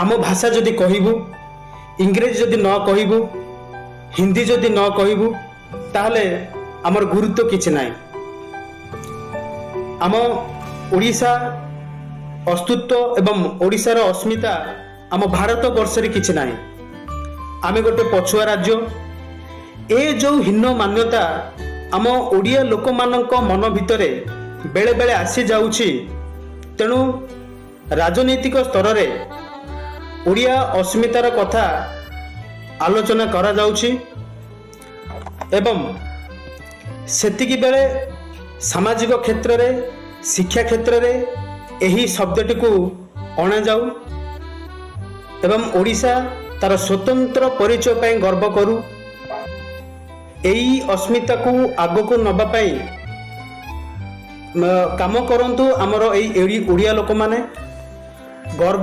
आम भाषा जदि कहबू इंग्रेजी जदि न कहबू हिंदी जदि न कहबू ताहले आमर गुरुत्व किछि नाही। आम ओडिशा अस्तित्व एवं ओडिशार अस्मिता आम भारत वर्ष रे किछि नाही। आमे गोटे पछुआ राज्य ए जो हीन मान्यता आम ओडिया लोक मानक मन भितरे बेले बेले आसी जाउछि। तेणु राजनीतिक स्तर रे ओडिया अस्मितार कथा आलोचना करा जाउछि एवं सेतिकी बेले सामाजिक क्षेत्र रे शिक्षा क्षेत्र रे एही शब्दटी को अणा जाऊ एवं ओडिशा तार स्वतंत्र परिचय पाई गर्व करू। एही अस्मिता को आगो को नबा पाई काम करंतु आमर एही ओडिया लोक माने गर्वर